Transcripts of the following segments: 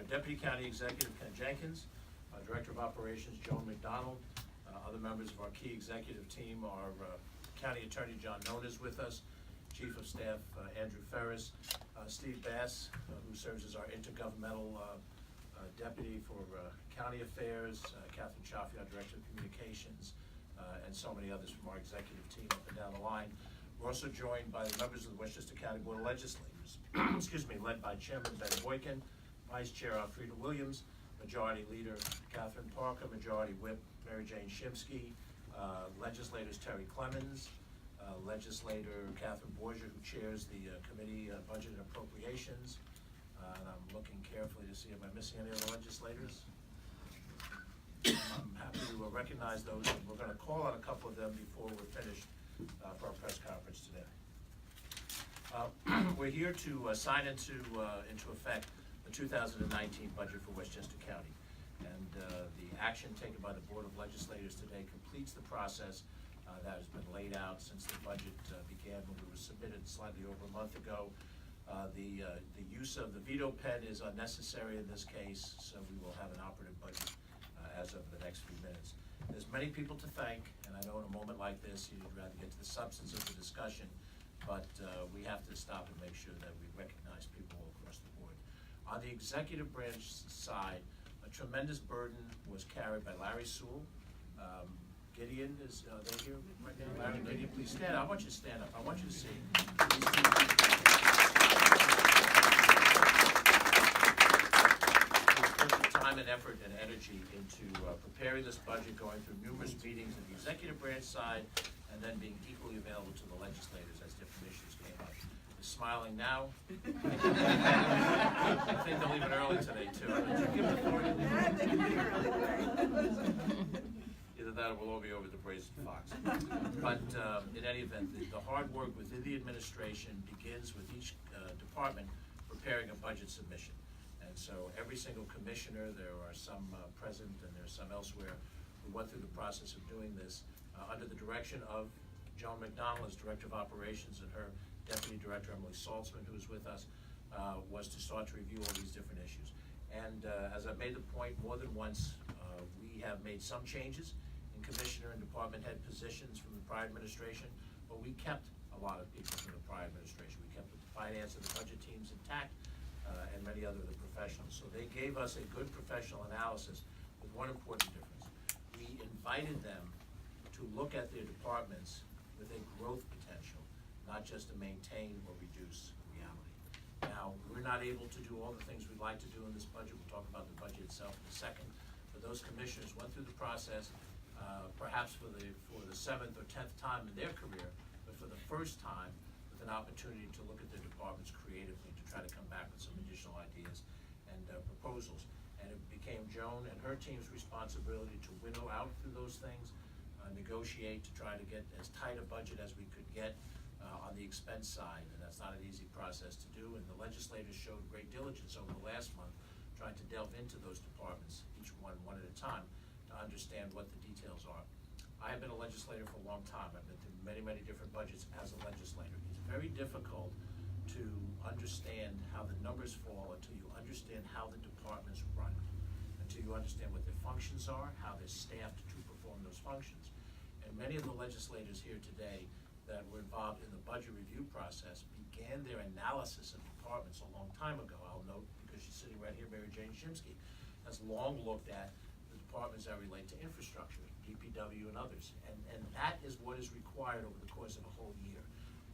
Deputy County Executive Ken Jenkins, Director of Operations Joan McDonald. Other members of our key executive team are County Attorney John Nona is with us, Chief of Staff Andrew Ferris, Steve Bass, who serves as our intergovernmental Deputy for County Affairs, Catherine Chaffee, our Director of Communications, and so many others from our executive team up and down the line. We're also joined by the members of the Westchester County Board of Legislators, excuse me, led by Chairman Ben Boykin, Vice Chair Alfreda Williams, Majority Leader Catherine Parker, Majority Whip Mary Jane Shimsky, Legislators Terry Clemens, Legislator Catherine Borgia, who chairs the Committee Budget and Appropriations, and I'm looking carefully to see if I'm missing any other legislators. I'm happy to recognize those, and we're going to call on a couple of them before we're finished for our press conference today. We're here to sign into effect the 2019 budget for Westchester County, and the action taken by the Board of Legislators today completes the process that has been laid out since the budget began when it was submitted slightly over a month ago. The use of the veto pen is unnecessary in this case, so we will have an operative budget as of the next few minutes. There's many people to thank, and I know in a moment like this you'd rather get to the substance of the discussion, but we have to stop and make sure that we recognize people all across the board. On the executive branch side, a tremendous burden was carried by Larry Sewell. Gideon is they here right now? Larry, Gideon, please stand up. I want you to stand up. I want you to see. Time and effort and energy into preparing this budget, going through numerous meetings at the executive branch side, and then being equally available to the legislators as different issues came up. He's smiling now. I think they'll leave it early today too. Did you give the authority? Yeah, they can leave early today. Either that or we'll all be over the brazen fox. But in any event, the hard work within the administration begins with each department preparing a budget submission. And so every single commissioner, there are some present and there are some elsewhere, who went through the process of doing this under the direction of Joan McDonald as Director of Operations, and her Deputy Director Emily Saltzman, who is with us, was to start to review all these different issues. And as I've made the point more than once, we have made some changes in commissioner and department head positions from the prior administration, but we kept a lot of people from the prior administration. We kept the finance and the budget teams intact, and many other of the professionals. So they gave us a good professional analysis with one important difference. We invited them to look at their departments with a growth potential, not just to maintain or reduce reality. Now, we're not able to do all the things we'd like to do in this budget. We'll talk about the budget itself in a second. But those commissioners went through the process, perhaps for the 7th or 10th time in their career, but for the first time with an opportunity to look at their departments creatively to try to come back with some additional ideas and proposals. And it became Joan and her team's responsibility to winnow out through those things, negotiate to try to get as tight a budget as we could get on the expense side, and that's not an easy process to do. And the legislators showed great diligence over the last month, trying to delve into those departments, each one at a time, to understand what the details are. I have been a legislator for a long time. I've been through many, many different budgets as a legislator. It's very difficult to understand how the numbers fall until you understand how the departments run, until you understand what their functions are, how they're staffed to perform those functions. And many of the legislators here today that were involved in the budget review process began their analysis of departments a long time ago. I'll note, because she's sitting right here, Mary Jane Shimsky has long looked at the departments that relate to infrastructure, DPW and others. And that is what is required over the course of a whole year.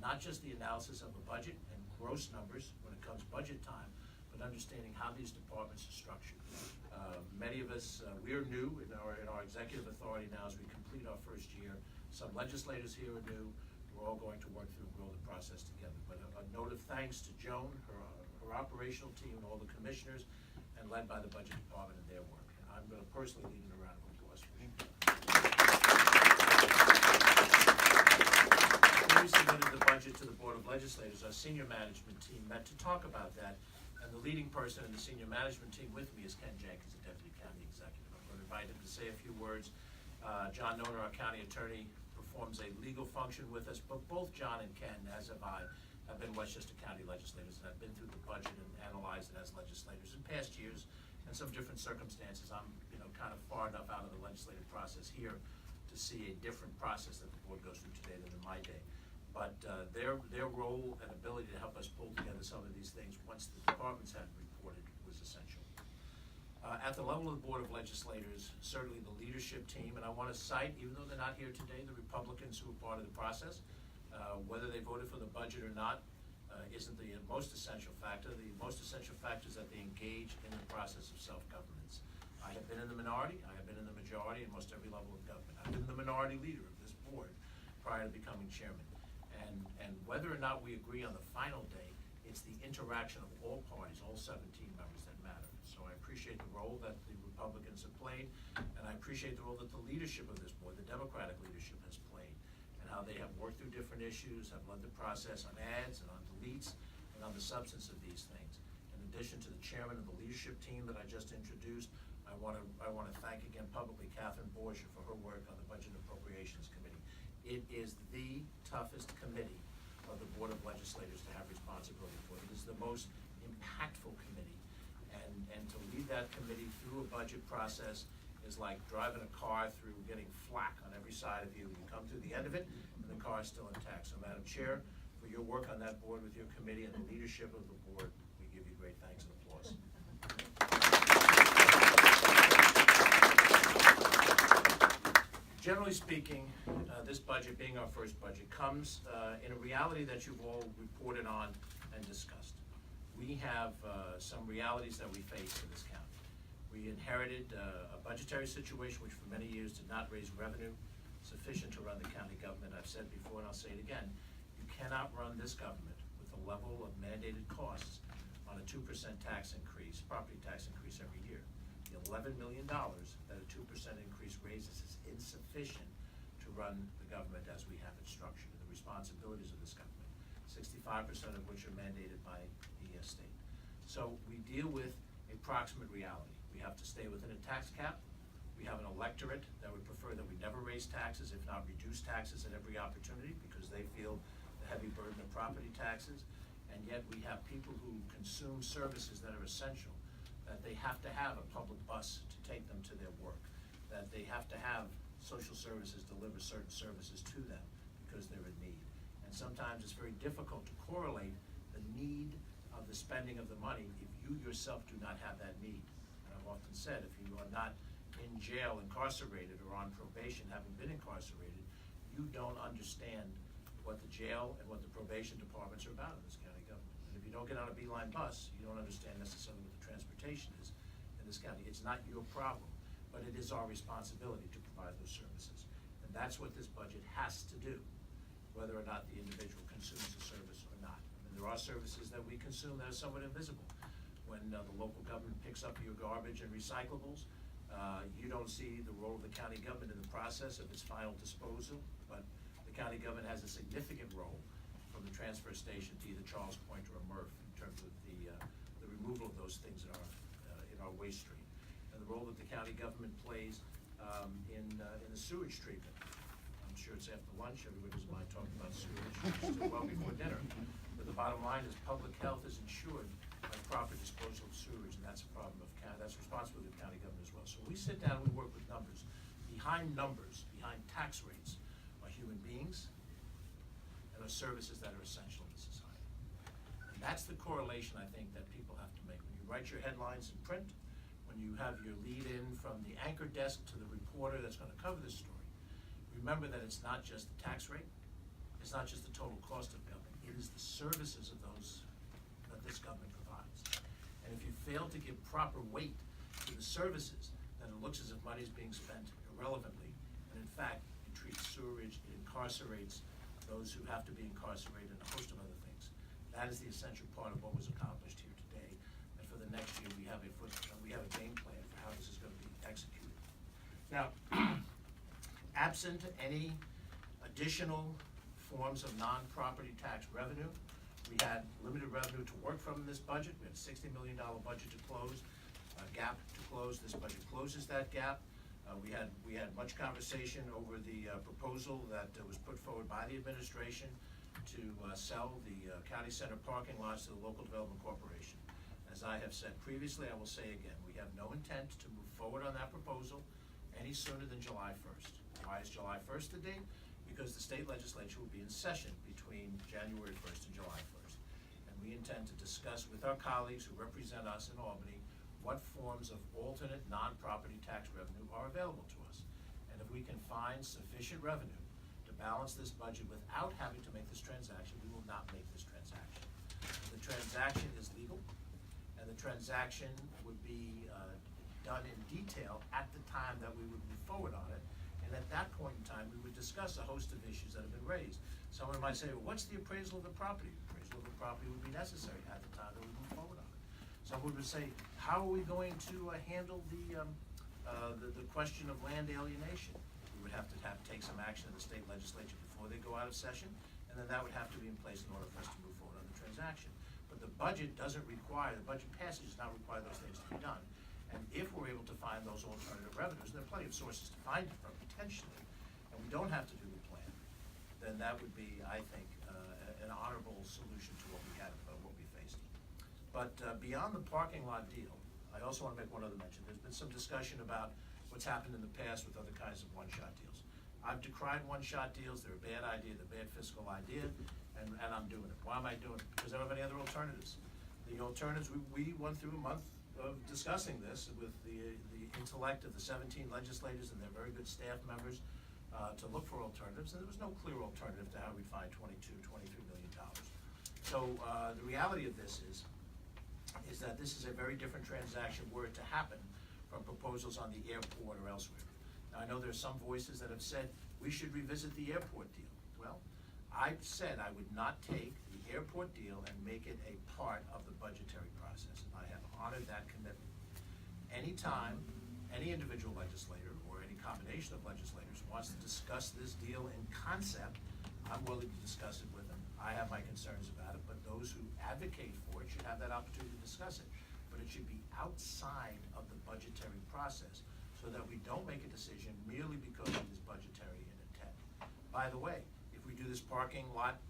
Not just the analysis of a budget and gross numbers when it comes budget time, but understanding how these departments are structured. Many of us, we're new in our executive authority now as we complete our first year. Some legislators here are new. We're all going to work through and grow the process together. But a note of thanks to Joan, her operational team, and all the commissioners, and led by the budget department in their work. And I'm going to personally lead in a round of applause for you. When we submitted the budget to the Board of Legislators, our senior management team met to talk about that. And the leading person in the senior management team with me is Ken Jenkins, the Deputy County Executive. I'm going to invite him to say a few words. John Nona, our county attorney, performs a legal function with us, but both John and Ken, as have I, have been Westchester County legislators and have been through the budget and analyzed it as legislators in past years and some different circumstances. I'm, kind of far enough out of the legislative process here to see a different process that the board goes through today than in my day. But their role and ability to help us pull together some of these things once the departments had reported was essential. At the level of the Board of Legislators, certainly the leadership team, and I want to cite, even though they're not here today, the Republicans who were part of the process. Whether they voted for the budget or not isn't the most essential factor. The most essential factor is that they engage in the process of self-governance. I have been in the minority, I have been in the majority in most every level of government. I've been the minority leader of this board prior to becoming chairman. And whether or not we agree on the final day, it's the interaction of all parties, all 17 members that matter. So I appreciate the role that the Republicans have played, and I appreciate the role that the leadership of this board, the Democratic leadership, has played, and how they have worked through different issues, have led the process on ads and on deletes, and on the substance of these things. In addition to the chairman of the leadership team that I just introduced, I want to thank again publicly Catherine Borgia for her work on the Budget and Appropriations Committee. It is the toughest committee of the Board of Legislators to have responsibility for. It is the most impactful committee, and to lead that committee through a budget process is like driving a car through getting flack on every side of you. You come to the end of it, and the car is still intact. So, Madam Chair, for your work on that board with your committee and the leadership of the board, we give you great thanks and applause. Generally speaking, this budget, being our first budget, comes in a reality that you've all reported on and discussed. We have some realities that we face in this county. We inherited a budgetary situation which for many years did not raise revenue sufficient to run the county government. I've said before and I'll say it again, you cannot run this government with the level of mandated costs on a 2% tax increase, property tax increase every year. The $11 million that a 2% increase raises is insufficient to run the government as we have it structured, and the responsibilities of this government, 65% of which are mandated by the state. So we deal with a proximate reality. We have to stay within a tax cap. We have an electorate that would prefer that we never raise taxes, if not reduce taxes at every opportunity, because they feel the heavy burden of property taxes. And yet we have people who consume services that are essential, that they have to have a public bus to take them to their work, that they have to have social services deliver certain services to them because they're in need. And sometimes it's very difficult to correlate the need of the spending of the money if you yourself do not have that need. And I've often said, if you are not in jail, incarcerated, or on probation, having been incarcerated, you don't understand what the jail and what the probation departments are about in this county government. And if you don't get on a Beeline bus, you don't understand necessarily what the transportation is in this county. It's not your problem, but it is our responsibility to provide those services. And that's what this budget has to do, whether or not the individual consumes the service or not. I mean, there are services that we consume that are somewhat invisible. When the local government picks up your garbage and recyclables, you don't see the role of the county government in the process of its final disposal, but the county government has a significant role from the transfer station to either Charles Point or Murph in terms of the removal of those things in our waste stream, and the role that the county government plays in the sewage treatment. I'm sure it's after lunch, everybody doesn't mind talking about sewage, still well before dinner. But the bottom line is public health is ensured by proper disposal of sewage, and that's a problem of that's responsibility of county government as well. So when we sit down, we work with numbers. Behind tax rates are human beings and are services that are essential to society. And that's the correlation I think that people have to make. When you write your headlines in print, when you have your lead in from the anchor desk to the reporter that's going to cover this story, remember that it's not just the tax rate, it's not just the total cost of government, it is the services of those that this government provides. And if you fail to give proper weight to the services, then it looks as if money is being spent irrelevantly. And in fact, it treats sewerage, it incarcerates those who have to be incarcerated, and a host of other things. That is the essential part of what was accomplished here today. And for the next year, we have a game plan for how this is going to be executed. Now, absent any additional forms of non-property tax revenue, we had limited revenue to work from in this budget. We had a $60 million budget to close, a gap to close. This budget closes that gap. We had much conversation over the proposal that was put forward by the administration to sell the county center parking lots to the Local Development Corporation. As I have said previously, I will say again, we have no intent to move forward on that proposal any sooner than July 1st. Why is July 1st the date? Because the state legislature will be in session between January 1st and July 1st. And we intend to discuss with our colleagues who represent us in Albany what forms of alternate non-property tax revenue are available to us. And if we can find sufficient revenue to balance this budget without having to make this transaction, we will not make this transaction. The transaction is legal, and the transaction would be done in detail at the time that we would move forward on it. And at that point in time, we would discuss a host of issues that have been raised. Someone might say, well, what's the appraisal of the property? Appraisal of the property would be necessary at the time that we move forward on it. Someone would say, how are we going to handle the question of land alienation? We would have to take some action in the state legislature before they go out of session, and then that would have to be in place in order for us to move forward on the transaction. But the budget doesn't require, the budget passage does not require those things to be done. And if we're able to find those alternative revenues, and there are plenty of sources to find it from potentially, and we don't have to do the plan, then that would be, I think, an honorable solution to what we had, what we faced. But beyond the parking lot deal, I also want to make one other mention. There's been some discussion about what's happened in the past with other kinds of one-shot deals. I've decried one-shot deals. They're a bad idea, they're a bad fiscal idea, and I'm doing it. Why am I doing it? Because I don't have any other alternatives. The alternatives, we went through a month of discussing this with the intellect of the 17 legislators and their very good staff members to look for alternatives, and there was no clear alternative to how we find $23 million. So the reality of this is that this is a very different transaction were it to happen from proposals on the airport or elsewhere. Now, I know there's some voices that have said we should revisit the airport deal. Well, I've said I would not take the airport deal and make it a part of the budgetary process, and I have honored that commitment. Anytime any individual legislator or any combination of legislators wants to discuss this deal in concept, I'm willing to discuss it with them. I have my concerns about it, but those who advocate for it should have that opportunity to discuss it. But it should be outside of the budgetary process so that we don't make a decision merely because it is budgetary in intent. By the way, if we do this parking lot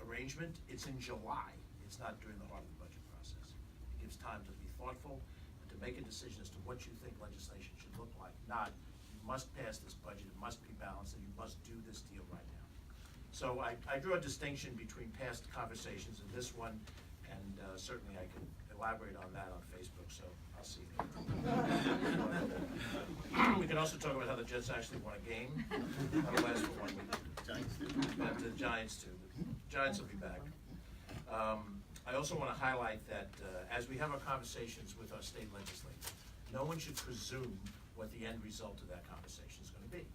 arrangement, it's in July. It's not during the heart of the budget process. It gives time to be thoughtful and to make a decision as to what you think legislation should look like. Not, you must pass this budget, it must be balanced, and you must do this deal right now. So I drew a distinction between past conversations and this one, and certainly I can elaborate on that on Facebook, so I'll see you there. We can also talk about how the Jets actually won a game. That'll last for 1 week. Giants do. But the Giants too. The Giants will be back. I also want to highlight that as we have our conversations with our state legislators, no one should presume what the end result of that conversation is going to be.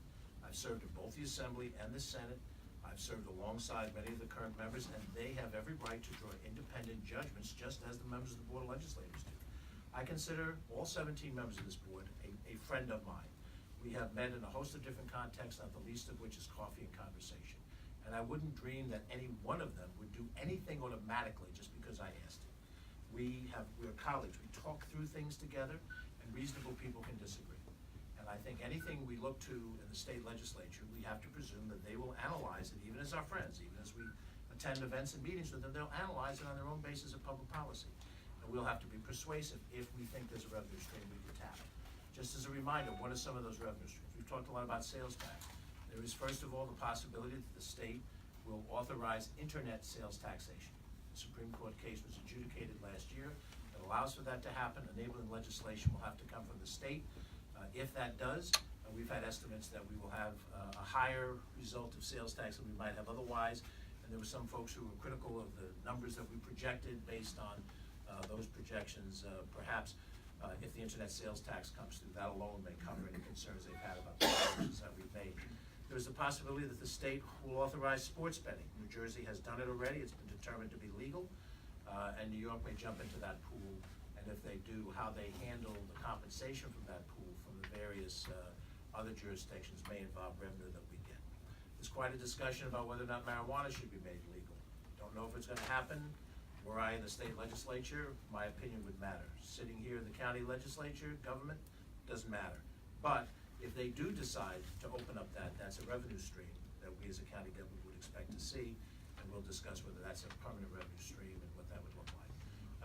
I've served in both the Assembly and the Senate. I've served alongside many of the current members, and they have every right to draw independent judgments, just as the members of the Board of Legislators do. I consider all 17 members of this board a friend of mine. We have met in a host of different contexts, not the least of which is coffee and conversation. And I wouldn't dream that any one of them would do anything automatically just because I asked it. We're colleagues. We talk through things together, and reasonable people can disagree. And I think anything we look to in the state legislature, we have to presume that they will analyze it, even as our friends, even as we attend events and meetings with them, they'll analyze it on their own basis of public policy. And we'll have to be persuasive if we think there's a revenue stream we could tap. Just as a reminder, what are some of those revenue streams? We've talked a lot about sales tax. There is, first of all, the possibility that the state will authorize internet sales taxation. The Supreme Court case was adjudicated last year that allows for that to happen. Enabling legislation will have to come from the state. If that does, we've had estimates that we will have a higher result of sales tax than we might have otherwise. And there were some folks who were critical of the numbers that we projected based on those projections. Perhaps if the internet sales tax comes through, that alone may cover any concerns they've had about the decisions that we've made. There's the possibility that the state will authorize sports betting. New Jersey has done it already. It's been determined to be legal. And New York may jump into that pool. And if they do, how they handle the compensation from that pool from the various other jurisdictions may involve revenue that we get. There's quite a discussion about whether or not marijuana should be made legal. Don't know if it's going to happen. Were I in the state legislature, my opinion would matter. Sitting here in the county legislature, government, doesn't matter. But if they do decide to open up that's a revenue stream that we as a county government would expect to see, and we'll discuss whether that's a permanent revenue stream and what that would look like.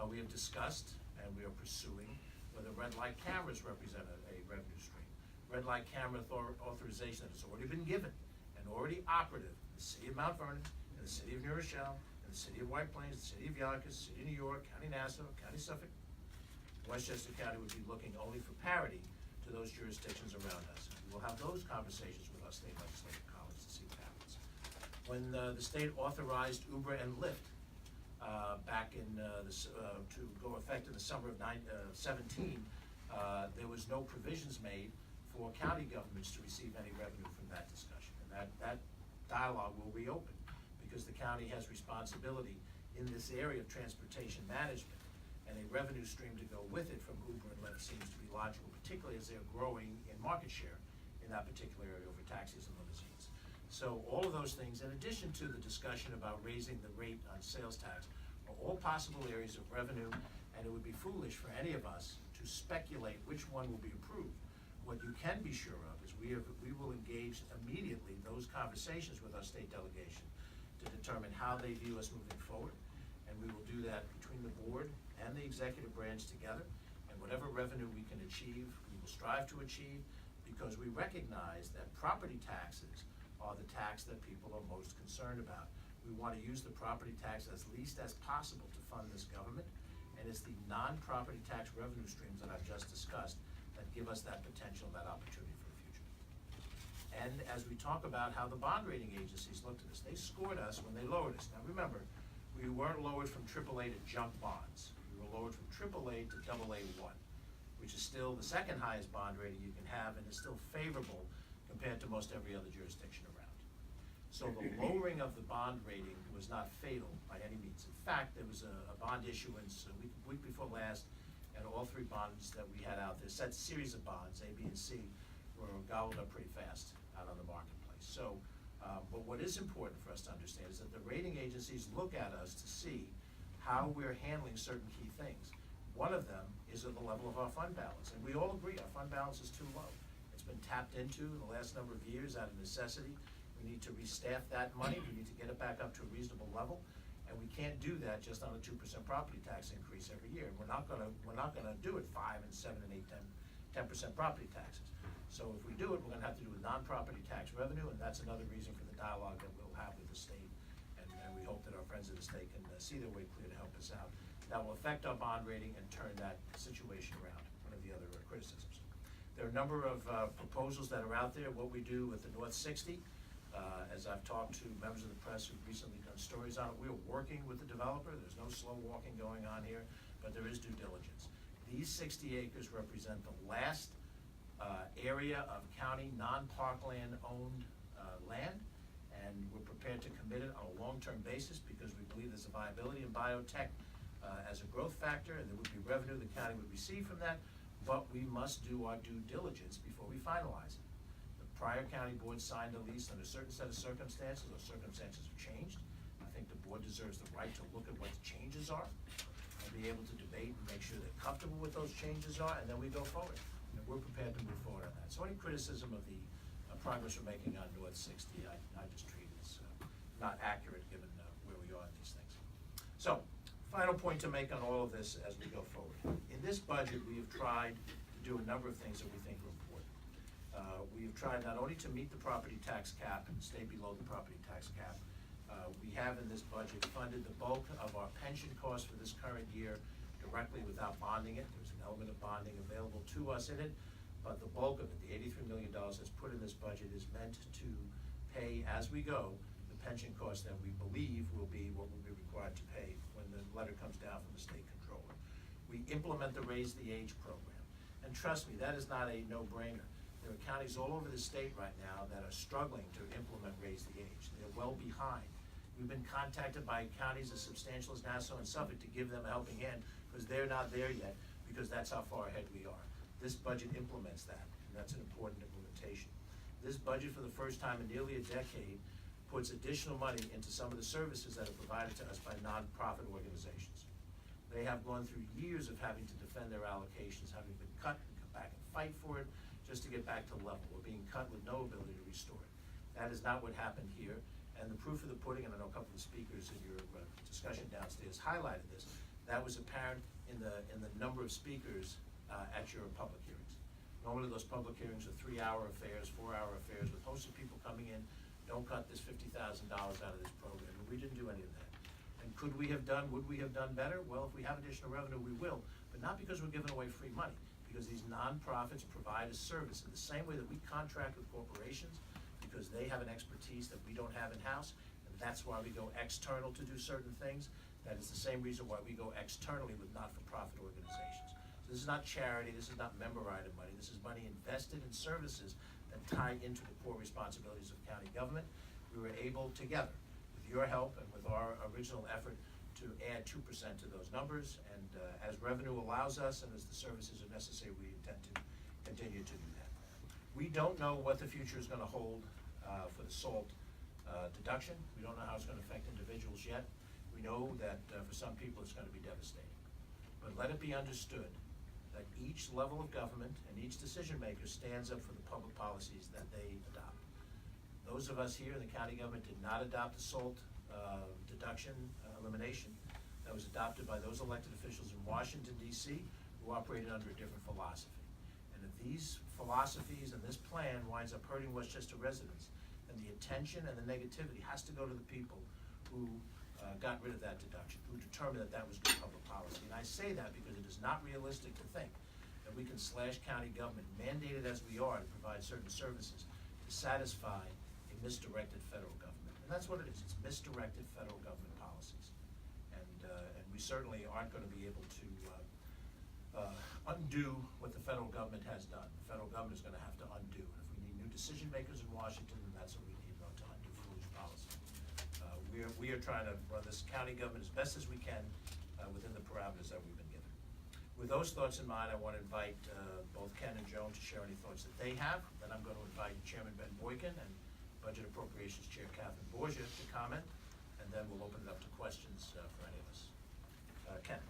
We have discussed and we are pursuing whether red light cameras represent a revenue stream. Red light camera authorization that has already been given and already operative in the city of Mount Vernon, in the city of New Rochelle, in the city of White Plains, the city of Yonkers, city of New York, County Nassau, County Suffolk. Westchester County would be looking only for parity to those jurisdictions around us. We'll have those conversations with our state legislative colleagues to see what happens. When the state authorized Uber and Lyft back in to go effect in the summer of 17, there was no provisions made for county governments to receive any revenue from that discussion. And that dialogue will reopen because the county has responsibility in this area of transportation management, and a revenue stream to go with it from Uber and Lyft seems to be logical, particularly as they're growing in market share in that particular area over taxis and limousines. So all of those things, in addition to the discussion about raising the rate on sales tax, are all possible areas of revenue, and it would be foolish for any of us to speculate which one will be approved. What you can be sure of is we will engage immediately those conversations with our state delegation to determine how they view us moving forward, and we will do that between the board and the executive branch together, and whatever revenue we can achieve, we will strive to achieve, because we recognize that property taxes are the tax that people are most concerned about. We want to use the property tax as least as possible to fund this government, and it's the non-property tax revenue streams that I've just discussed that give us that potential, that opportunity for the future. And as we talk about how the bond rating agencies looked at us, they scored us when they lowered us. Now remember, we weren't lowered from AAA to junk bonds. We were lowered from AAA to AA1, which is still the second highest bond rating you can have, and is still favorable compared to most every other jurisdiction around. So the lowering of the bond rating was not fatal by any means. In fact, there was a bond issuance a week before last, and all three bonds that we had out there, set series of bonds, A, B, and C, were gobbled up pretty fast out on the marketplace. So, but what is important for us to understand is that the rating agencies look at us to see how we're handling certain key things. One of them is at the level of our fund balance, and we all agree our fund balance is too low. It's been tapped into in the last number of years out of necessity. We need to restaff that money, we need to get it back up to a reasonable level, and we can't do that just on a 2% property tax increase every year. We're not gonna do it 5 and 7 and 8, 10% property taxes. So if we do it, we're gonna have to do it with non-property tax revenue, and that's another reason for the dialogue that we'll have with the state, and we hope that our friends of the state can see their way clear to help us out. That will affect our bond rating and turn that situation around, one of the other criticisms. There are a number of proposals that are out there, what we do with the North 60. As I've talked to members of the press who've recently done stories on it, we're working with the developer. There's no slow walking going on here, but there is due diligence. These 60 acres represent the last area of county non-parkland owned land, and we're prepared to commit it on a long-term basis because we believe there's a viability in biotech as a growth factor, and there would be revenue the county would receive from that, but we must do our due diligence before we finalize it. Prior county board signed a lease under a certain set of circumstances, or circumstances have changed. I think the board deserves the right to look at what the changes are and be able to debate and make sure they're comfortable with those changes are, and then we go forward. And we're prepared to move forward on that. So any criticism of the progress we're making on North 60, I just treat as not accurate given where we are in these things. So, final point to make on all of this as we go forward. In this budget, we have tried to do a number of things that we think are important. We have tried not only to meet the property tax cap and stay below the property tax cap, we have in this budget funded the bulk of our pension costs for this current year directly without bonding it. There's an element of bonding available to us in it, but the bulk of it, the $83 million that's put in this budget, is meant to pay as we go the pension costs that we believe will be what we'll be required to pay when the letter comes down from the state controller. We implement the Raise the Age program, and trust me, that is not a no-brainer. There are counties all over the state right now that are struggling to implement Raise the Age. They're well behind. We've been contacted by counties as substantial as Nassau and Suffolk to give them a helping hand because they're not there yet, because that's how far ahead we are. This budget implements that, and that's an important implementation. This budget, for the first time in nearly a decade, puts additional money into some of the services that are provided to us by nonprofit organizations. They have gone through years of having to defend their allocations, having been cut and come back and fight for it, just to get back to level. We're being cut with no ability to restore it. That is not what happened here, and the proof of the pudding, and I know a couple of the speakers in your discussion downstairs highlighted this, That was apparent in the number of speakers at your public hearings. Normally those public hearings are 3-hour affairs, 4-hour affairs with hosts of people coming in. Don't cut this $50,000 out of this program. And we didn't do any of that. And would we have done better? Well, if we have additional revenue, we will, but not because we're giving away free money, because these nonprofits provide a service in the same way that we contract with corporations, because they have an expertise that we don't have in-house, and that's why we go external to do certain things. That is the same reason why we go externally with not-for-profit organizations. So this is not charity, this is not member-item money, this is money invested in services that tie into the core responsibilities of county government. We were able together, with your help and with our original effort, to add 2% to those numbers, and as revenue allows us and as the services are necessary, we intend to continue to do that. We don't know what the future is going to hold for the SALT deduction. We don't know how it's going to affect individuals yet. We know that for some people it's going to be devastating. But let it be understood that each level of government and each decision maker stands up for the public policies that they adopt. Those of us here in the county government did not adopt the SALT deduction elimination. That was adopted by those elected officials in Washington, D.C., who operated under a different philosophy. And if these philosophies and this plan winds up hurting Westchester residents, then the attention and the negativity has to go to the people who got rid of that deduction, who determined that that was good public policy. And I say that because it is not realistic to think that we can slash county government, mandated as we are to provide certain services, to satisfy a misdirected federal government. And that's what it is. It's misdirected federal government policies. And we certainly aren't going to be able to undo what the federal government has done. The federal government is going to have to undo. And if we need new decision makers in Washington, then that's what we need, not to undo foolish policy. We are trying to run this county government as best as we can within the parameters that we've been given. With those thoughts in mind, I want to invite both Ken and Joan to share any thoughts that they have. Then I'm going to invite Chairman Ben Boykin and Budget Appropriations Chair Catherine Borgia to comment, and then we'll open it up to questions for any of us. Ken.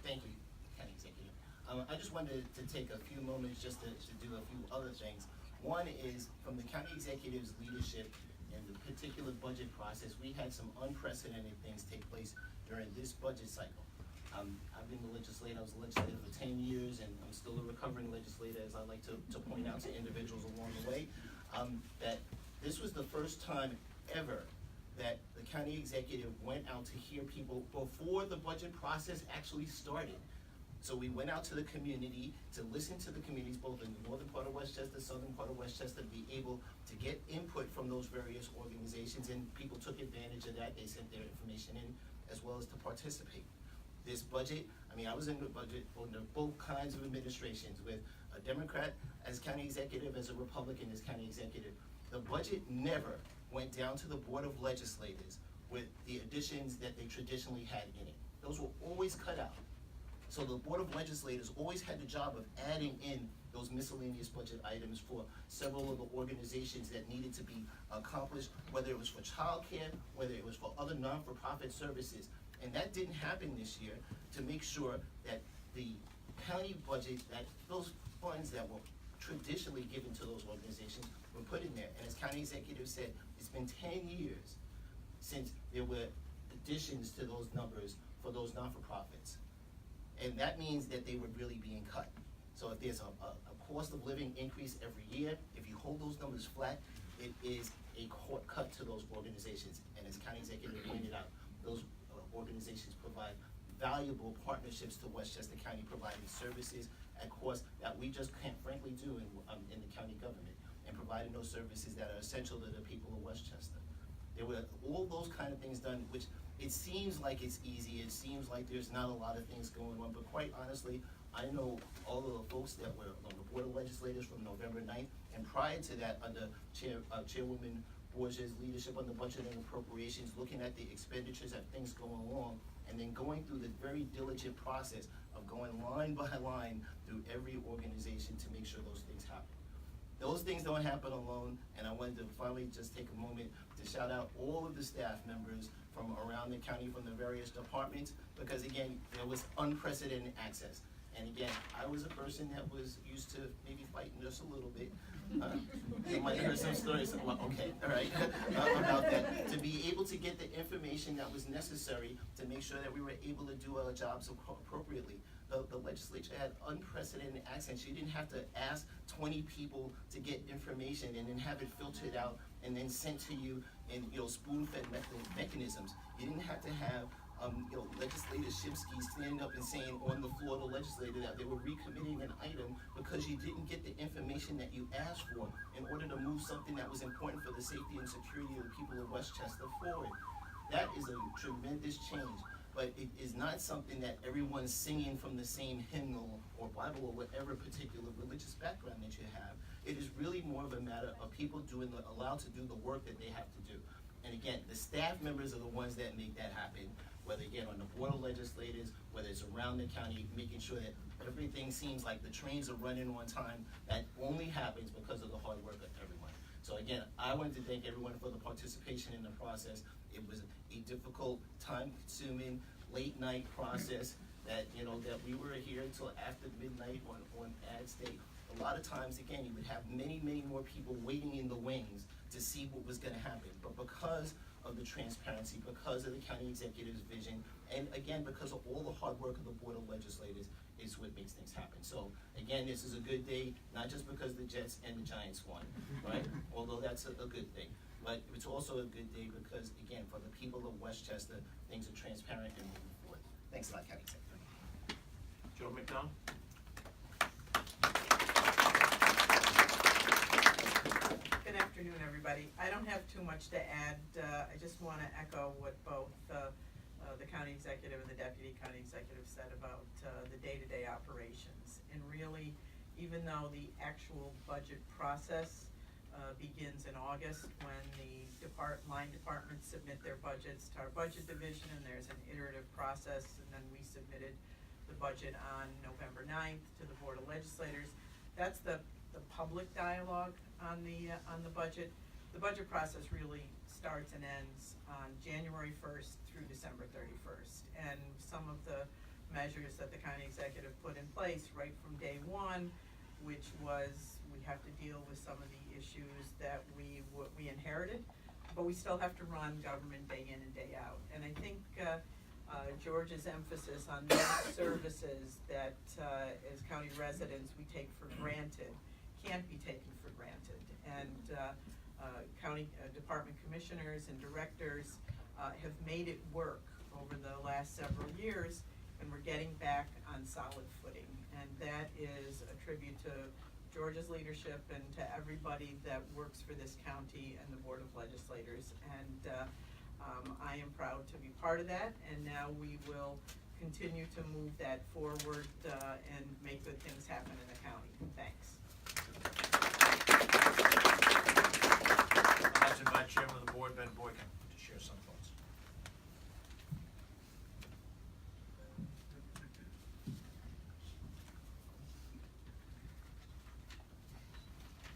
Thank you, County Executive. I just wanted to take a few moments just to do a few other things. One is, from the County Executive's leadership in the particular budget process, we had some unprecedented things take place during this budget cycle. I've been the legislator, I was a legislator for 10 years, and I'm still a recovering legislator, as I like to point out to individuals along the way, that this was the first time ever that the county executive went out to hear people before the budget process actually started. So we went out to the community to listen to the communities, both in the northern part of Westchester, southern part of Westchester, to be able to get input from those various organizations, and people took advantage of that. They sent their information in, as well as to participate. This budget, I was in the budget under both kinds of administrations, with a Democrat as county executive, as a Republican as county executive. The budget never went down to the Board of Legislators with the additions that they traditionally had in it. Those were always cut out. So the Board of Legislators always had the job of adding in those miscellaneous budget items for several of the organizations that needed to be accomplished, whether it was for childcare, whether it was for other non-for-profit services. And that didn't happen this year, to make sure that the county budget, that those funds that were traditionally given to those organizations were put in there. And as county executive said, it's been 10 years since there were additions to those numbers for those non-for-profits. And that means that they were really being cut. So if there's a cost of living increase every year, if you hold those numbers flat, it is a cut to those organizations. And as county executive pointed out, those organizations provide valuable partnerships to Westchester County, providing services at cost that we just can't frankly do in the county government, and providing those services that are essential to the people of Westchester. There were all those kind of things done, which it seems like it's easy, it seems like there's not a lot of things going on, but quite honestly, I know all of the folks that were on the Board of Legislators from November 9th, and prior to that, under Chairwoman Borgia's leadership on the budget and appropriations, looking at the expenditures and things going along, and then going through the very diligent process of going line by line through every organization to make sure those things happen. Those things don't happen alone, and I wanted to finally just take a moment to shout out all of the staff members from around the county, from the various departments, because again, there was unprecedented access. And again, I was a person that was used to maybe fighting just a little bit. You might have heard some stories, well, okay, all right, about that. To be able to get the information that was necessary to make sure that we were able to do our jobs appropriately. The legislature had unprecedented access. You didn't have to ask 20 people to get information and then have it filtered out and then sent to you in, spoon-fed mechanisms. You didn't have to have legislator Shipsky standing up and saying on the floor of the legislature that they were recommitting an item because you didn't get the information that you asked for in order to move something that was important for the safety and security of the people of Westchester forward. That is a tremendous change, but it is not something that everyone's singing from the same hymnal or Bible or whatever particular religious background that you have. It is really more of a matter of people allowed to do the work that they have to do. And again, the staff members are the ones that make that happen, whether again on the board of legislators, whether it's around the county, making sure that everything seems like the trains are running on time. That only happens because of the hard work of everyone. So again, I wanted to thank everyone for the participation in the process. It was a difficult, time-consuming, late-night process that that we were here until after midnight on Ads Day. A lot of times, again, you would have many, many more people waiting in the wings to see what was going to happen. But because of the transparency, because of the county executive's vision, and again, because of all the hard work of the Board of Legislators, is what makes things happen. So again, this is a good day, not just because the Jets and the Giants won, right? Although that's a good thing. But it's also a good day because, again, for the people of Westchester, things are transparent and moving forward. Thanks a lot, County Executive. Joe McDonald? Good afternoon, everybody. I don't have too much to add. I just want to echo what both the county executive and the deputy county executive said about the day-to-day operations. And really, even though the actual budget process begins in August when the line departments submit their budgets to our budget division, and there's an iterative process, and then we submitted the budget on November 9th to the Board of Legislators. That's the public dialogue on the budget. The budget process really starts and ends on January 1st through December 31st. And some of the measures that the county executive put in place right from day one, which was we have to deal with some of the issues that we inherited, but we still have to run government day in and day out. And I think George's emphasis on those services that as county residents we take for granted can't be taken for granted. And county department commissioners and directors have made it work over the last several years, and we're getting back on solid footing. And that is a tribute to George's leadership and to everybody that works for this county and the Board of Legislators. And I am proud to be part of that, and now we will continue to move that forward and make good things happen in the county. Thanks. I'd like to invite Chairman of the Board, Ben Boykin, to share some thoughts.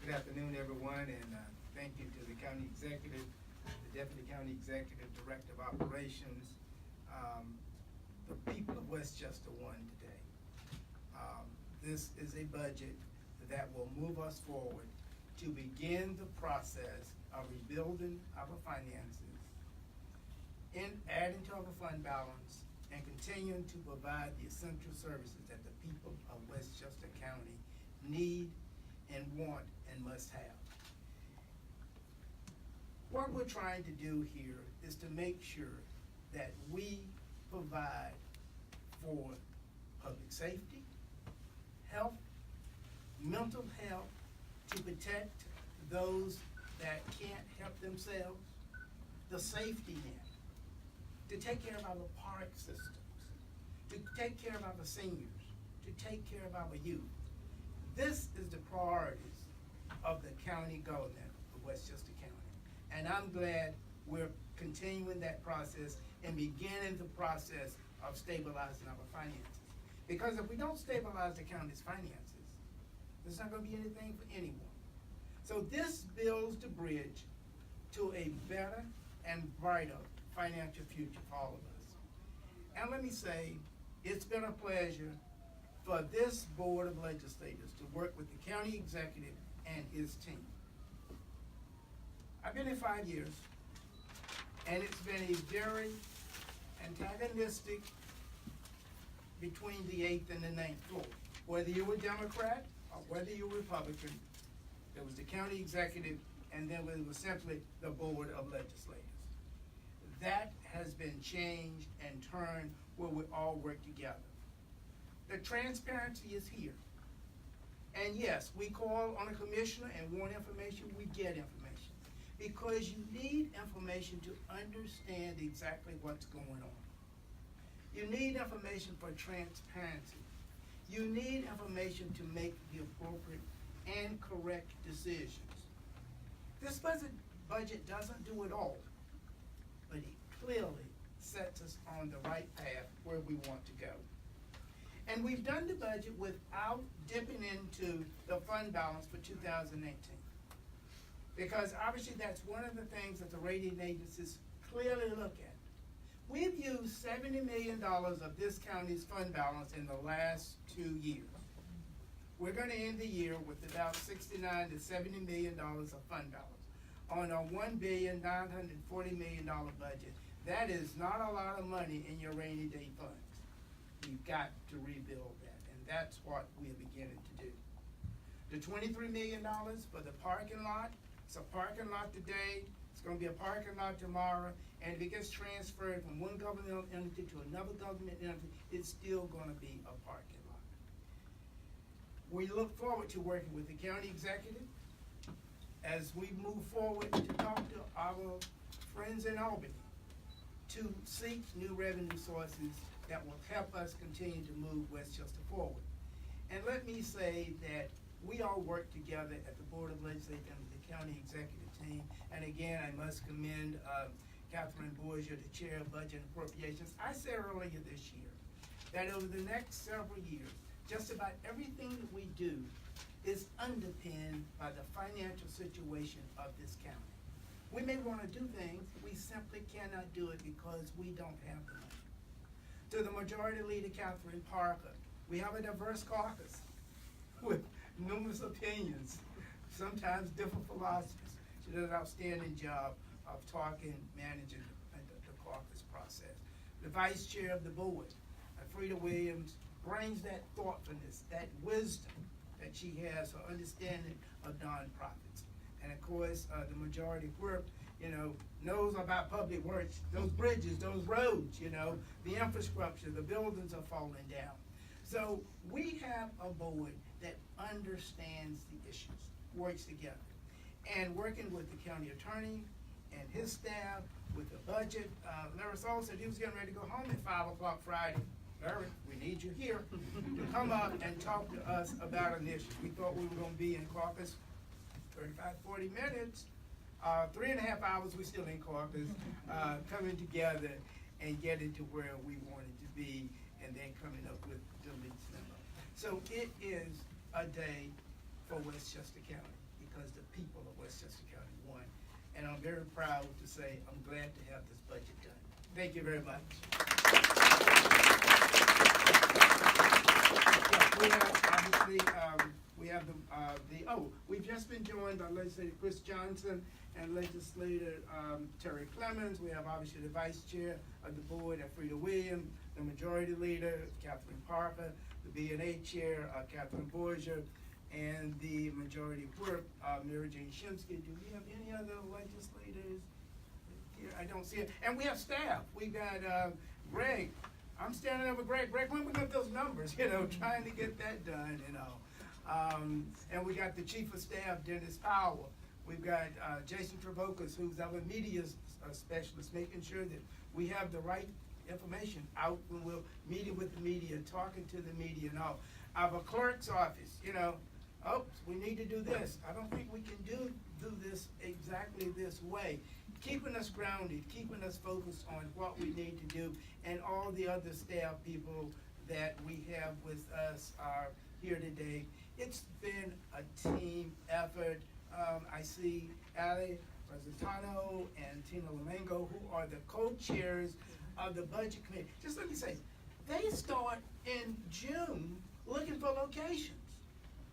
Good afternoon, everyone, and thank you to the county executive, the deputy county executive, director of operations. The people of Westchester won today. This is a budget that will move us forward to begin the process of rebuilding our finances, adding to our fund balance, and continuing to provide the essential services that the people of Westchester County need and want and must have. What we're trying to do here is to make sure that we provide for public safety, health, mental health, to protect those that can't help themselves, the safety net, to take care of our park systems, to take care of our seniors, to take care of our youth. This is the priorities of the county government of Westchester County. And I'm glad we're continuing that process and beginning the process of stabilizing our finances. Because if we don't stabilize the county's finances, there's not gonna be anything for anyone. So this builds the bridge to a better and brighter financial future for all of us. And let me say, it's been a pleasure for this Board of Legislators to work with the county executive and his team. I've been here 5 years, and it's been a very antagonistic between the 8th and the 9th floor. Whether you were Democrat or whether you were Republican, there was the county executive, and then it was simply the Board of Legislators. That has been changed and turned where we all work together. The transparency is here. And yes, we call on a commissioner and want information, we get information. Because you need information to understand exactly what's going on. You need information for transparency. You need information to make the appropriate and correct decisions. This budget doesn't do it all, but it clearly sets us on the right path where we want to go. And we've done the budget without dipping into the fund balance for 2018. Because obviously that's one of the things that the rating agencies clearly look at. We've used $70 million of this county's fund balance in the last 2 years. We're gonna end the year with about $69 to $70 million of fund balance on a $1,940 million budget. That is not a lot of money in your rainy day funds. You've got to rebuild that, and that's what we're beginning to do. The $23 million for the parking lot, it's a parking lot today, it's gonna be a parking lot tomorrow, and if it gets transferred from one governmental entity to another government entity, it's still gonna be a parking lot. We look forward to working with the county executive as we move forward to talk to our friends in Albany to seek new revenue sources that will help us continue to move Westchester forward. And let me say that we all work together at the Board of Legislators and the county executive team. And again, I must commend Catherine Borgia, the chair of Budget and Appropriations. I said earlier this year that over the next several years, just about everything that we do is underpinned by the financial situation of this county. We may want to do things, we simply cannot do it because we don't have the money. To the Majority Leader, Catherine Parker, we have a diverse caucus with numerous opinions, sometimes different philosophies. She does an outstanding job of talking, managing the caucus process. The Vice Chair of the Board, Frida Williams, brings that thoughtfulness, that wisdom that she has for understanding of nonprofits. And of course, the Majority Whip, knows about public works, those bridges, those roads, the infrastructure, the buildings are falling down. So we have a board that understands the issues, works together. And working with the county attorney and his staff, with the budget, Larry Soul said he was getting ready to go home at 5 o'clock Friday. Larry, we need you here to come up and talk to us about an issue. We thought we were gonna be in caucus 35, 40 minutes. 3.5 hours, we're still in caucus, coming together and getting to where we wanted to be, and then coming up with the least number. So it is a day for Westchester County, because the people of Westchester County won. And I'm very proud to say I'm glad to have this budget done. Thank you very much. We have, obviously, we have we've just been joined by Legislator Chris Johnson and Legislator Terry Clemens. We have obviously the Vice Chair of the Board, Frida Williams, the Majority Leader, Catherine Parker, the B&A Chair, Catherine Borgia, and the Majority Whip, Mary Jane Shinsky. Do we have any other legislators here? I don't see it. And we have staff. We got Greg. I'm standing over Greg. Greg, when we got those numbers, trying to get that done, and we got the Chief of Staff, Dennis Powell. We've got Jason Travokas, who's our media specialist, making sure that we have the right information out when we're meeting with the media, talking to the media and all. Our clerk's office, we need to do this. I don't think we can do this exactly this way. Keeping us grounded, keeping us focused on what we need to do, and all the other staff people that we have with us are here today. It's been a team effort. I see Ali Rositano and Tina Lamango, who are the co-chairs of the budget committee. Just let me say, they start in June looking for locations.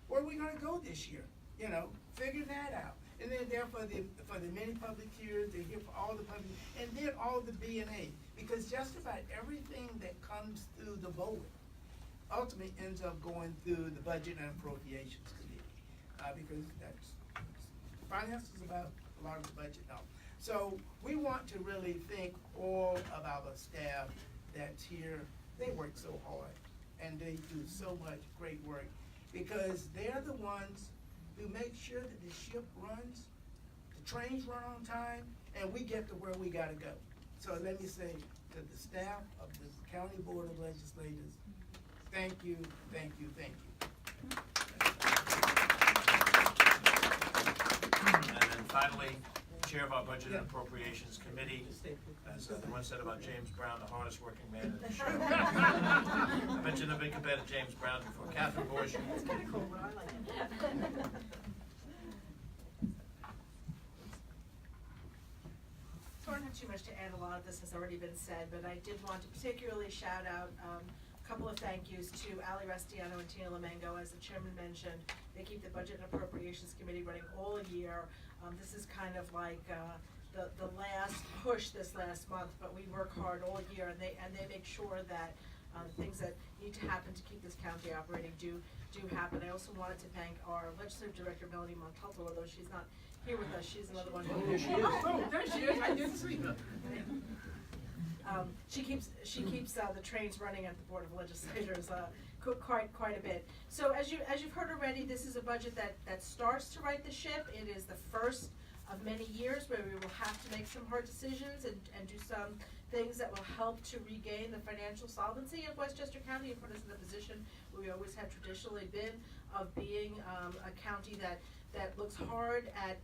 Where are we gonna go this year? You know, figure that out. And then there for the many public hearings, they're here for all the public, and then all the B&A. Because just about everything that comes through the board ultimately ends up going through the Budget and Appropriations Committee. Because finance is about a lot of the budget now. So we want to really thank all of our staff that's here. They work so hard and they do so much great work because they're the ones who make sure that the ship runs, the trains run on time, and we get to where we gotta go. So let me say to the staff of the County Board of Legislators, thank you, thank you, thank you. And then finally, Chair of our Budget and Appropriations Committee, as the one said about James Brown, the hardest working man in the show. I mentioned I've been compared to James Brown before. Catherine Bush. That's kinda cool, but I like it. So I don't have too much to add, a lot of this has already been said, but I did want to particularly shout out a couple of thank yous to Ali Restiano and Tina Lamango. As the chairman mentioned, they keep the Budget and Appropriations Committee running all year. This is kind of like the last push this last month, but we work hard all year, and they make sure that things that need to happen to keep this county operating do happen. I also wanted to thank our Legislative Director, Melanie Montalto, although she's not here with us, she's another one. Oh, there she is. Oh, there she is. I didn't see her. She keeps the trains running at the Board of Legislators quite a bit. So as you've heard already, this is a budget that starts to right the ship. It is the first of many years where we will have to make some hard decisions and do some things that will help to regain the financial solvency of Westchester County and put us in the position where we always have traditionally been of being a county that looks hard at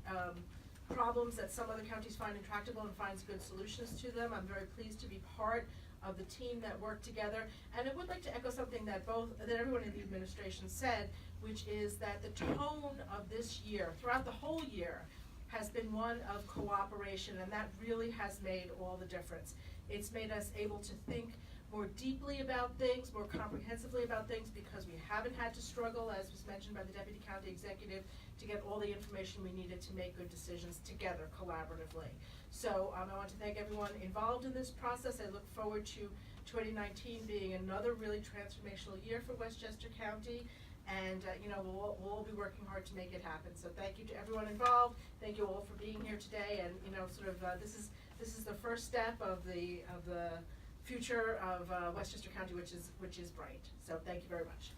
problems that some other counties find intractable and finds good solutions to them. I'm very pleased to be part of the team that worked together. And I would like to echo something that everyone in the administration said, which is that the tone of this year, throughout the whole year, has been one of cooperation, and that really has made all the difference. It's made us able to think more deeply about things, more comprehensively about things, because we haven't had to struggle, as was mentioned by the Deputy County Executive, to get all the information we needed to make good decisions together, collaboratively. So I want to thank everyone involved in this process. I look forward to 2019 being another really transformational year for Westchester County, and we'll all be working hard to make it happen. So thank you to everyone involved. Thank you all for being here today, and this is the first step of the future of Westchester County, which is bright. So thank you very much.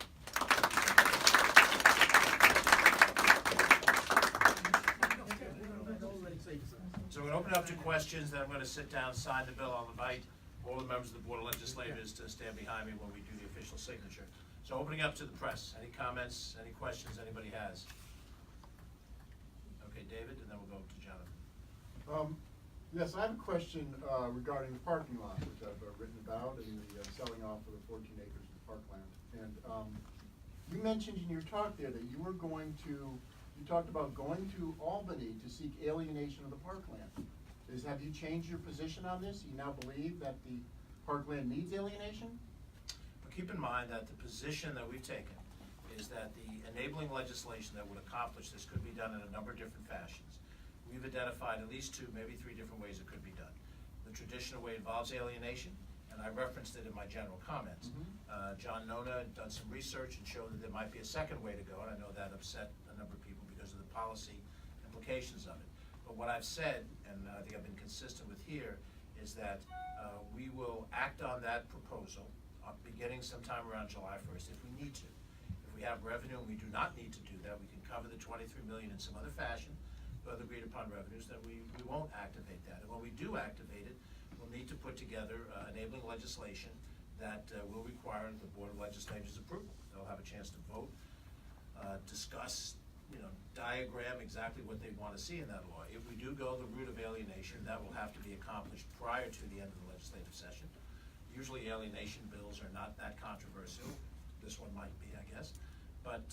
So we're going to open it up to questions, then I'm going to sit down, sign the bill. I'll invite all the members of the Board of Legislators to stand behind me when we do the official signature. So opening up to the press. Any comments, any questions anybody has? Okay, David, and then we'll go to Jonathan. Yes, I have a question regarding the parking lot, which I've written about, and the selling off of the 14 acres of the parkland. And you mentioned in your talk there that you talked about going to Albany to seek alienation of the parkland. Have you changed your position on this? Do you now believe that the parkland needs alienation? But keep in mind that the position that we've taken is that the enabling legislation that would accomplish this could be done in a number of different fashions. We've identified at least 2, maybe 3 different ways it could be done. The traditional way involves alienation, and I referenced it in my general comments. John Nona had done some research and showed that there might be a second way to go, and I know that upset a number of people because of the policy implications of it. But what I've said, and I think I've been consistent with here, is that we will act on that proposal beginning sometime around July 1st if we need to. If we have revenue and we do not need to do that, we can cover the $23 million in some other fashion, other agreed upon revenues, then we won't activate that. And when we do activate it, we'll need to put together enabling legislation that will require the Board of Legislators' approval. They'll have a chance to vote, discuss, diagram exactly what they want to see in that law. If we do go the route of alienation, that will have to be accomplished prior to the end of the legislative session. Usually alienation bills are not that controversial. This one might be, I guess. But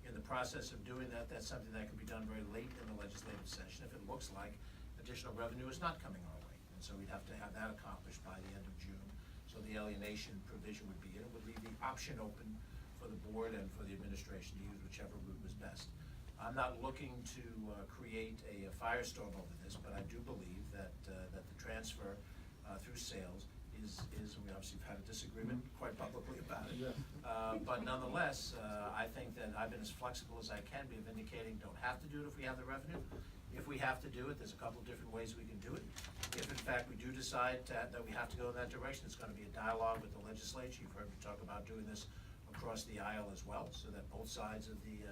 in the process of doing that, that's something that can be done very late in the legislative session if it looks like additional revenue is not coming our way. And so we'd have to have that accomplished by the end of June. So the alienation provision would be in. It would leave the option open for the board and for the administration to use whichever route was best. I'm not looking to create a firestorm over this, but I do believe that that the transfer through sales is, we obviously have had a disagreement quite publicly about it. Yes. But nonetheless, I think that I've been as flexible as I can be of indicating don't have to do it if we have the revenue. If we have to do it, there's a couple of different ways we can do it. If in fact we do decide that we have to go in that direction, it's gonna be a dialogue with the legislature. You've heard me talk about doing this across the aisle as well, so that both sides of the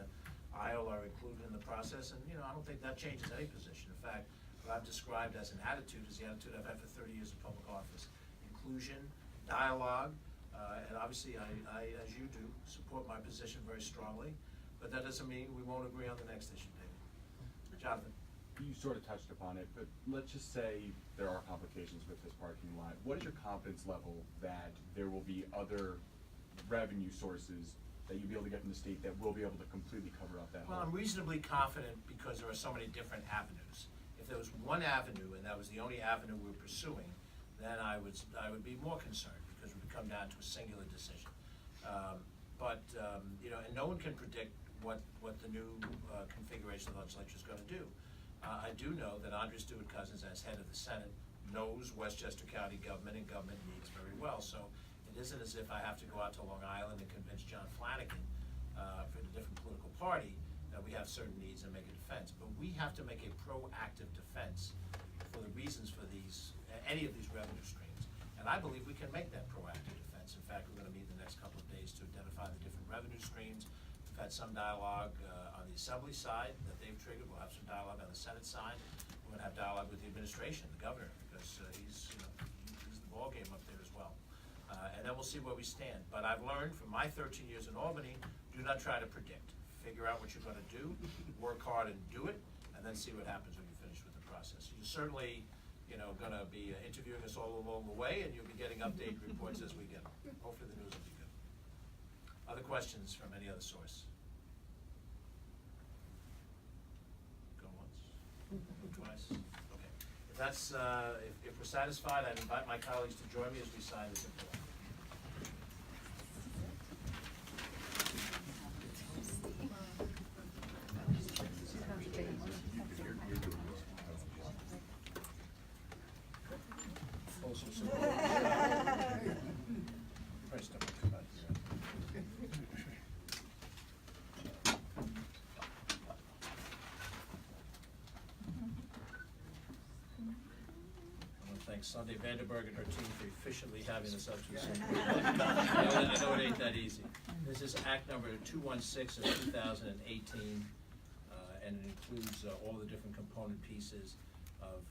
aisle are included in the process. And, I don't think that changes any position. In fact, what I've described as an attitude is the attitude I've had for 30 years in public office. Inclusion, dialogue, and obviously I, as you do, support my position very strongly, but that doesn't mean we won't agree on the next issue, David. Jonathan? You sort of touched upon it, but let's just say there are complications with this parking lot. What is your confidence level that there will be other revenue sources that you'll be able to get from the state that will be able to completely cover up that hole? Well, I'm reasonably confident because there are so many different avenues. If there was one avenue and that was the only avenue we're pursuing, then I would be more concerned because we would come down to a singular decision. And no one can predict what the new configuration of the legislature is going to do. I do know that Andre Stewart-Cousins, as head of the Senate, knows Westchester County government and government needs very well. So it isn't as if I have to go out to Long Island and convince John Flanagan for a different political party that we have certain needs and make a defense. But we have to make a proactive defense for the reasons for any of these revenue streams. And I believe we can make that proactive defense. In fact, we're going to meet in the next couple of days to identify the different revenue streams. We've had some dialogue on the Assembly side that they've triggered. We'll have some dialogue on the Senate side. We're going to have dialogue with the administration, the governor, because he's the ballgame up there as well. And then we'll see where we stand. But I've learned from my 13 years in Albany, do not try to predict. Figure out what you're going to do, work hard and do it, and then see what happens when you finish with the process. You're certainly, going to be interviewing us all along the way, and you'll be getting update reports as we get them. Hopefully the news will be good. Other questions from any other source? Go once, go twice. Okay. If that's, if we're satisfied, I'd invite my colleagues to join me as we sign this report. Also support. Probably step up to that here. I want to thank Sunday Vanderberg and her team for efficiently having this up to us. I know it ain't that easy. This is Act number 216 of 2018, and it includes all the different component pieces of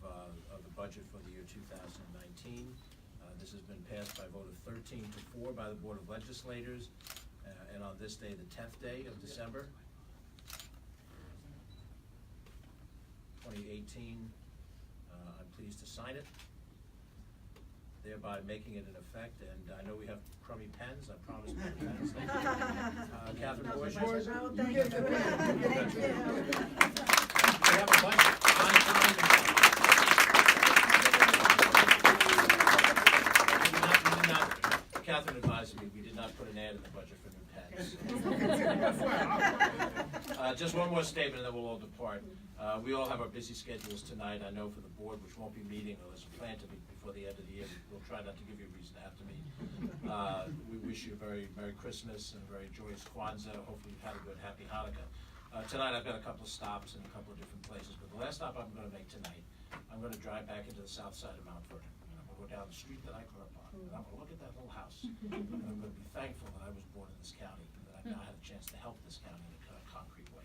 the budget for the year 2019. This has been passed by a vote of 13-4 by the Board of Legislators, and on this day, the 10th day of December, 2018, I'm pleased to sign it, thereby making it in effect. And I know we have crummy pens. I promise crummy pens. Catherine Boyd. Oh, thank you. Thank you. We have a budget. Catherine advised me we did not put an ad in the budget for new pens. Just one more statement and then we'll all depart. We all have our busy schedules tonight. I know for the board, which won't be meeting unless we plan to meet before the end of the year. We'll try not to give you a reason to have to meet. We wish you a very Merry Christmas and a very joyous Kwanzaa. Hopefully you've had a good, happy Hanukkah. Tonight I've got a couple of stops in a couple of different places, but the last stop I'm going to make tonight, I'm going to drive back into the south side of Mount Vernon. And I'm going to go down the street that I grew up on, and I'm going to look at that little house, and I'm going to be thankful that I was born in this county, and that I've now had a chance to help this county in a concrete way.